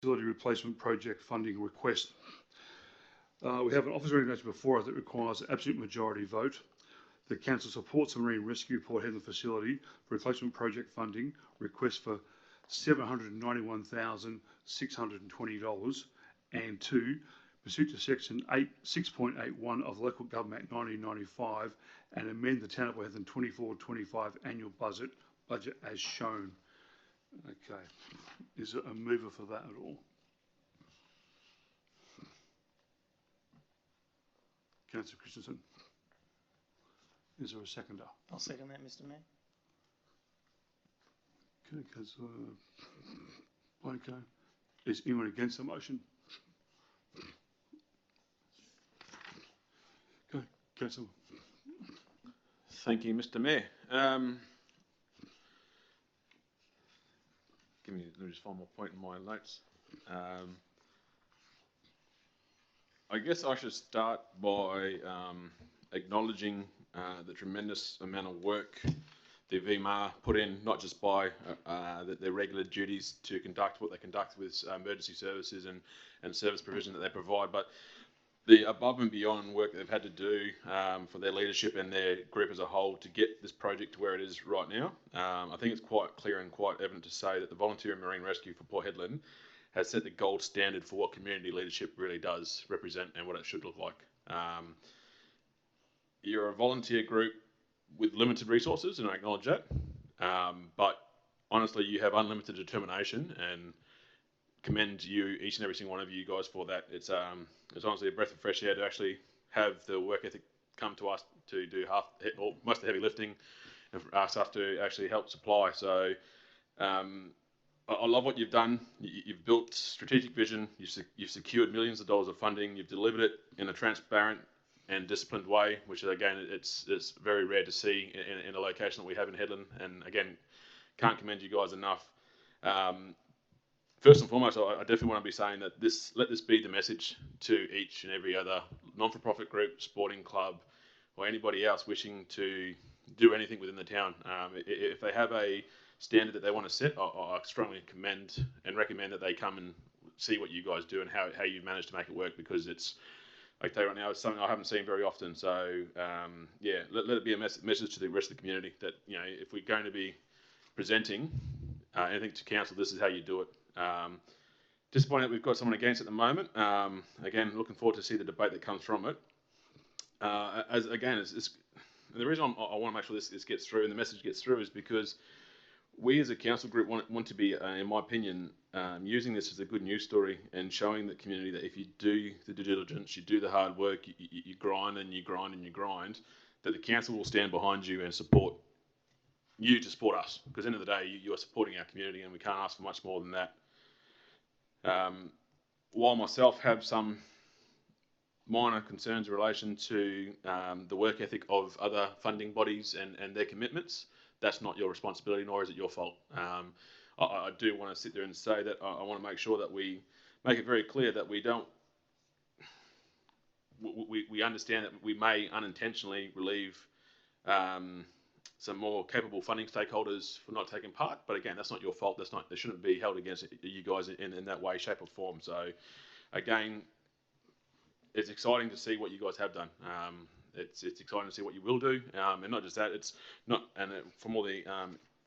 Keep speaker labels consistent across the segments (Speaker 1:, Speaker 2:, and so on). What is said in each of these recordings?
Speaker 1: facility replacement project funding request. We have an officer recommendation before us that requires an absolute majority vote. The council supports the Marine Rescue Port Hedland facility replacement project funding request for $791,620, and two, pursuant to section 6.81 of the Local Government Act 1995 and amend the Town of Port Hedland 24-25 annual budget as shown. Okay, is there a mover for that at all? Councillor Christensen. Is there a seconder?
Speaker 2: I'll second that, Mr. Mayor.
Speaker 1: Okay, Councillor. Okay. Is anyone against the motion? Okay, Councillor.
Speaker 3: Thank you, Mr. Mayor. Let me just find my point in my notes. I guess I should start by acknowledging the tremendous amount of work the VMAR put in, not just by their regular duties to conduct what they conduct with emergency services and service provision that they provide, but the above and beyond work that they've had to do for their leadership and their group as a whole to get this project to where it is right now. I think it's quite clear and quite evident to say that the Volunteer and Marine Rescue for Port Hedland has set the gold standard for what community leadership really does represent and what it should look like. You're a volunteer group with limited resources, and I acknowledge that, but honestly, you have unlimited determination, and commend you, each and every single one of you guys, for that. It's honestly a breath of fresh air to actually have the work ethic come to us to do most of the heavy lifting, and for us to actually help supply. So I love what you've done. You've built strategic vision. You've secured millions of dollars of funding. You've delivered it in a transparent and disciplined way, which again, it's very rare to see in a location that we have in Hedland. And again, can't commend you guys enough. First and foremost, I definitely want to be saying that let this be the message to each and every other non-for-profit group, sporting club, or anybody else wishing to do anything within the town. If they have a standard that they want to set, I strongly commend and recommend that they come and see what you guys do and how you manage to make it work, because it's, I tell you right now, it's something I haven't seen very often. So yeah, let it be a message to the rest of the community that, you know, if we're going to be presenting anything to council, this is how you do it. Disappointed that we've got someone against at the moment. Again, looking forward to see the debate that comes from it. The reason I want to make sure this gets through and the message gets through is because we as a council group want to be, in my opinion, using this as a good news story and showing the community that if you do the due diligence, you do the hard work, you grind and you grind and you grind, that the council will stand behind you and support you to support us. Because at the end of the day, you are supporting our community, and we can't ask for much more than that. While myself have some minor concerns in relation to the work ethic of other funding bodies and their commitments, that's not your responsibility, nor is it your fault. I do want to sit there and say that I want to make sure that we make it very clear that we understand that we may unintentionally relieve some more capable funding stakeholders for not taking part, but again, that's not your fault. They shouldn't be held against you guys in that way, shape, or form. So, again, it's exciting to see what you guys have done. It's exciting to see what you will do, and not just that. It's not, and from all the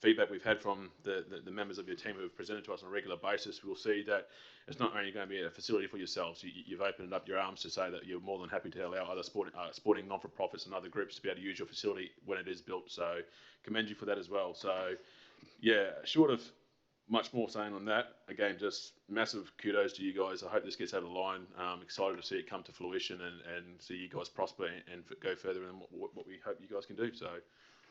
Speaker 3: feedback we've had from the members of your team who have presented to us on a regular basis, we'll see that it's not only going to be a facility for yourselves. You've opened up your arms to say that you're more than happy to allow other sporting non-for-profits and other groups to be able to use your facility when it is built. So commend you for that as well. So yeah, short of much more saying on that, again, just massive kudos to you guys. I hope this gets over the line. I'm excited to see it come to fruition and see you guys prosper and go further in what we hope you guys can do. So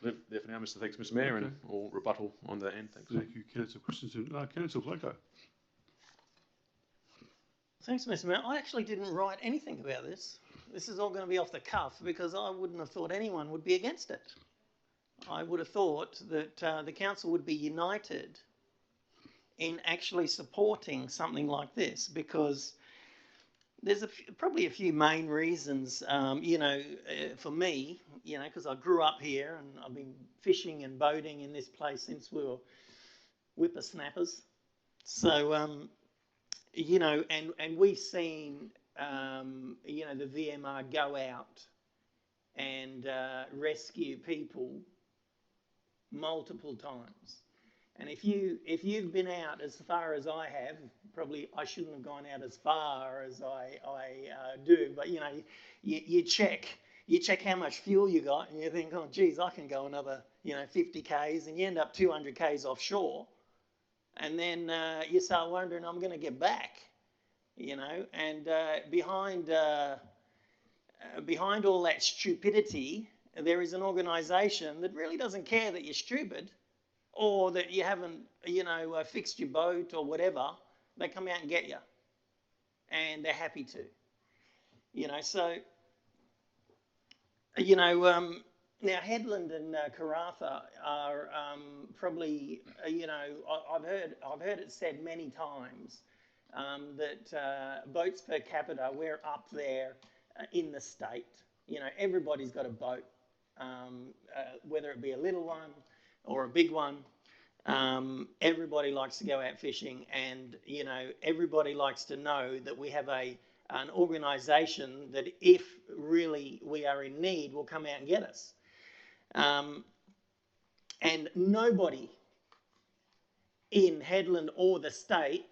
Speaker 3: there for now, thanks, Mr. Mayor, and all rebuttal on the end. Thanks.
Speaker 1: Thank you, Councillor Christensen. Councillor Blanco.
Speaker 2: Thanks, Mr. Mayor. I actually didn't write anything about this. This is all going to be off the cuff because I wouldn't have thought anyone would be against it. I would have thought that the council would be united in actually supporting something like this, because there's probably a few main reasons, for me, because I grew up here and I've been fishing and boating in this place since we were whippersnappers. So you know, and we've seen, you know, the VMR go out and rescue people multiple times. And if you've been out as far as I have, probably I shouldn't have gone out as far as I do, but you know, you check how much fuel you got, and you think, oh geez, I can go another 50 k's, and you end up 200 k's offshore, and then you start wondering, I'm going to get back, and behind all that stupidity, there is an organisation that really doesn't care that you're stupid or that you haven't, fixed your boat or whatever. They come out and get you, and they're happy to, So, now Headland and Karratha are probably, I've heard it said many times that boats per capita, we're up there in the state. Everybody's got a boat, whether it be a little one or a big one. Everybody likes to go out fishing, and everybody likes to know that we have an organisation that, if really we are in need, will come out and get us. And nobody in Headland or the state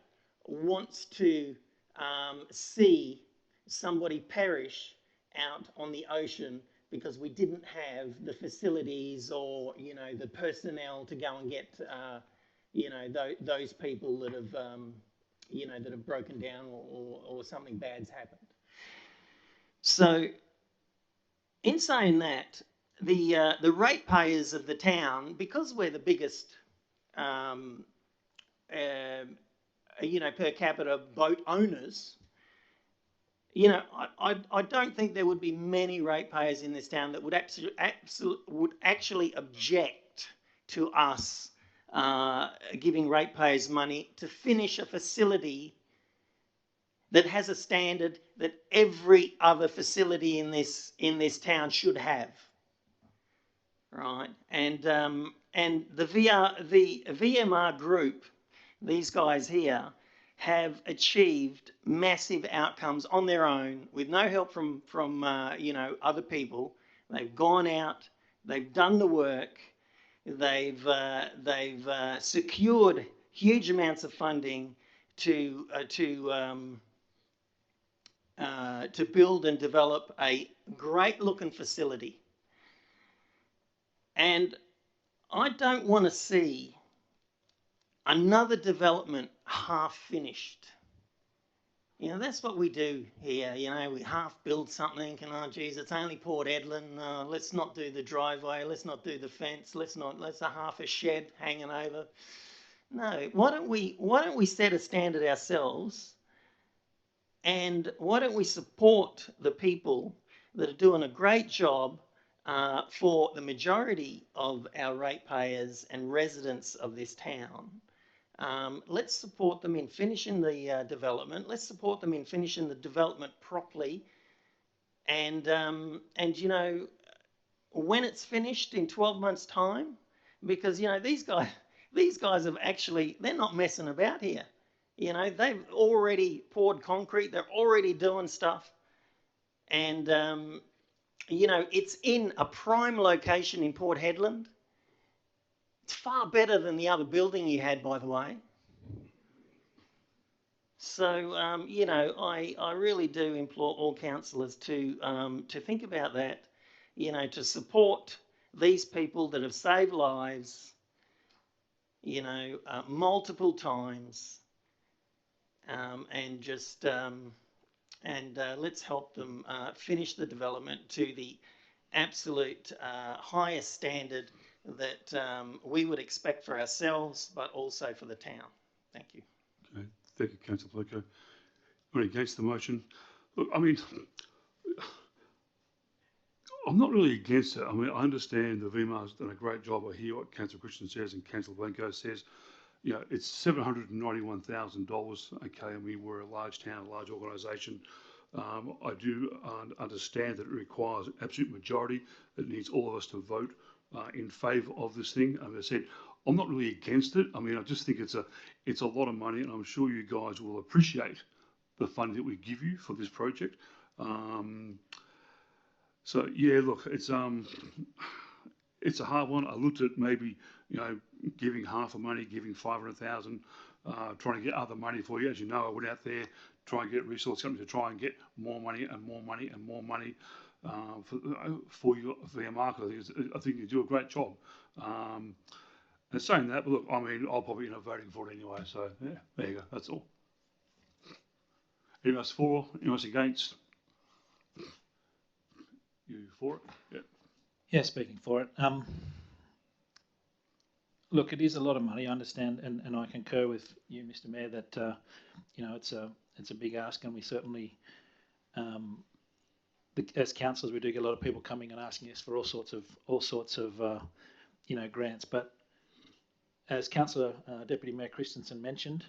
Speaker 2: wants to see somebody perish out on the ocean because we didn't have the facilities or the personnel to go and get those people that have that have broken down or something bad's happened. So, in saying that, the ratepayers of the town, because we're the biggest per capita boat owners, I don't think there would be many ratepayers in this town that would actually object to us giving ratepayers money to finish a facility that has a standard that every other facility in this town should have, right? And the VMR group, these guys here, have achieved massive outcomes on their own with no help from other people. They've gone out, they've done the work, they've secured huge amounts of funding to build and develop a great looking facility. And I don't want to see another development half finished. That's what we do here. We half build something and, oh geez, it's only Port Edlin. Let's not do the driveway. Let's not do the fence. Let's a half a shed hanging over. No, why don't we set a standard ourselves, and why don't we support the people that are doing a great job for the majority of our ratepayers and residents of this town. Let's support them in finishing the development. Let's support them in finishing the development properly. And when it's finished in 12 months' time, because these guys have actually, they're not messing about here. They've already poured concrete. They're already doing stuff, and it's in a prime location in Port Hedland. It's far better than the other building you had, by the way. So, I really do implore all councillors to think about that, to support these people that have saved lives, multiple times, and just, let's help them finish the development to the absolute highest standard that we would expect for ourselves, but also for the town. Thank you.
Speaker 1: Okay. Thank you, Councillor Blanco. Anyone against the motion? Look, I mean, I'm not really against it. I mean, I understand the VMA's done a great job. I hear what Councillor Christian says and Councillor Blanco says. It's $791,000. Okay, I mean, we're a large town, a large organisation. I do understand that it requires an absolute majority. It needs all of us to vote in favour of this thing. As I said, I'm not really against it. I mean, I just think it's a lot of money, and I'm sure you guys will appreciate the funding that we give you for this project. So yeah, look, it's a hard one. I looked at maybe, giving half the money, giving 500,000, trying to get other money for you. As you know, I went out there trying to get resource companies to try and get more money and more money and more money for your market. I think you do a great job. And saying that, but look, I mean, I'll probably end up voting for it anyway. So yeah, there you go. That's all. Anyone else for? Anyone else against? You for it? Yeah.
Speaker 4: Yeah, speaking for it. Look, it is a lot of money. I understand, and I concur with you, Mr. Mayor, that it's a big ask, and we certainly, as councillors, we do get a lot of people coming and asking us for all sorts of grants. But as Councillor Deputy Mayor Christensen mentioned,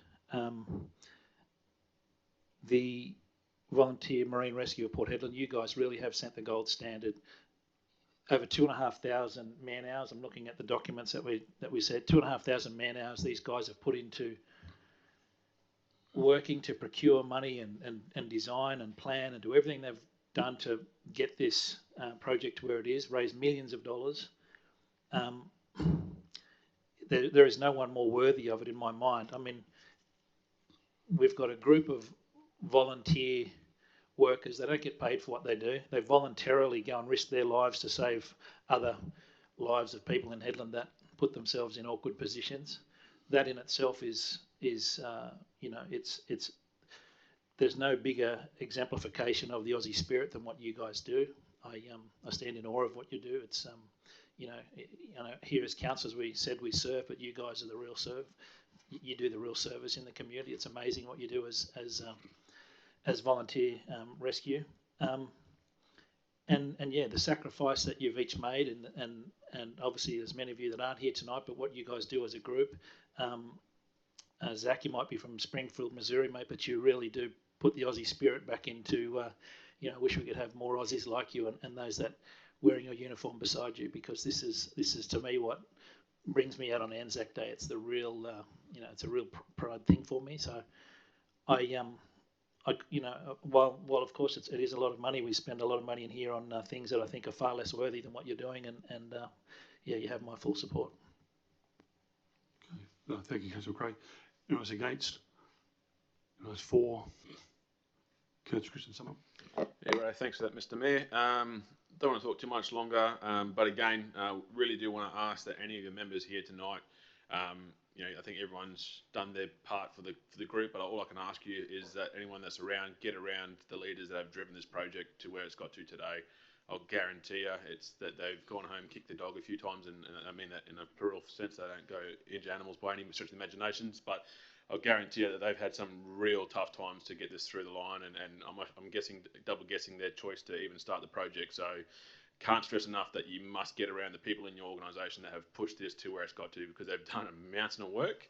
Speaker 4: the Volunteer Marine Rescue of Port Hedland, you guys really have set the gold standard. Over 2,500 man hours. I'm looking at the documents that we said 2,500 man hours. These guys have put into working to procure money and design and plan and do everything they've done to get this project to where it is. Raise millions of dollars. There is no one more worthy of it in my mind. I mean, we've got a group of volunteer workers. They don't get paid for what they do. They voluntarily go and risk their lives to save other lives of people in Hedland that put themselves in awkward positions. That in itself is there's no bigger exemplification of the Aussie spirit than what you guys do. I stand in awe of what you do. It's here as councillors we said we serve, but you guys are the real serve. You do the real service in the community. It's amazing what you do as volunteer rescue, and yeah, the sacrifice that you've each made, and obviously there's many of you that aren't here tonight, but what you guys do as a group. Zach, you might be from Springfield, Missouri, mate, but you really do put the Aussie spirit back into. I wish we could have more Aussies like you and those that wearing your uniform beside you, because this is to me what brings me out on Anzac Day. It's the real, it's a real pride thing for me. So while of course it is a lot of money, we spend a lot of money in here on things that I think are far less worthy than what you're doing, and you have my full support.
Speaker 1: Okay. Thank you, Councillor Craig. Anyone else against? Anyone else for? Councillor Christensen, sum up.
Speaker 3: Yeah, right. Thanks for that, Mr. Mayor. Don't want to talk too much longer, but again, really do want to ask that any of the members here tonight, I think everyone's done their part for the group, but all I can ask you is that anyone that's around, get around the leaders that have driven this project to where it's got to today. I'll guarantee you it's that they've gone home, kicked the dog a few times, and I mean that in a plural sense. They don't go into animals by any stretch of the imaginations, but I'll guarantee you that they've had some real tough times to get this through the line, and I'm double guessing their choice to even start the project. So can't stress enough that you must get around the people in your organisation that have pushed this to where it's got to, because they've done a mountain of work.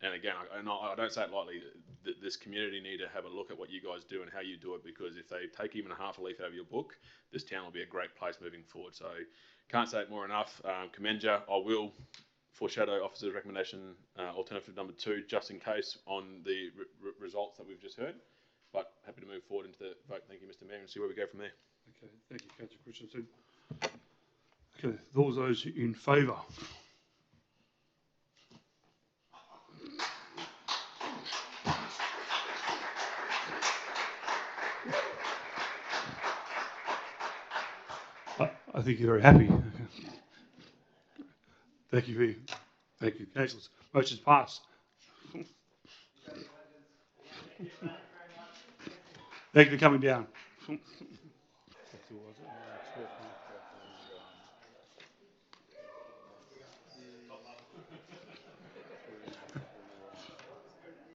Speaker 3: And again, I don't say it lightly, this community need to have a look at what you guys do and how you do it, because if they take even a half a leaf out of your book, this town will be a great place moving forward. So can't say it more enough. Commend you. I will foreshadow officer's recommendation, alternative number 2, just in case on the results that we've just heard. But happy to move forward into the vote. Thank you, Mr. Mayor, and see where we go from there.
Speaker 1: Okay, thank you, Councillor Christensen. Okay, those in favour? I think you're very happy. Thank you, councillors. Motion's passed. Thank you for coming down.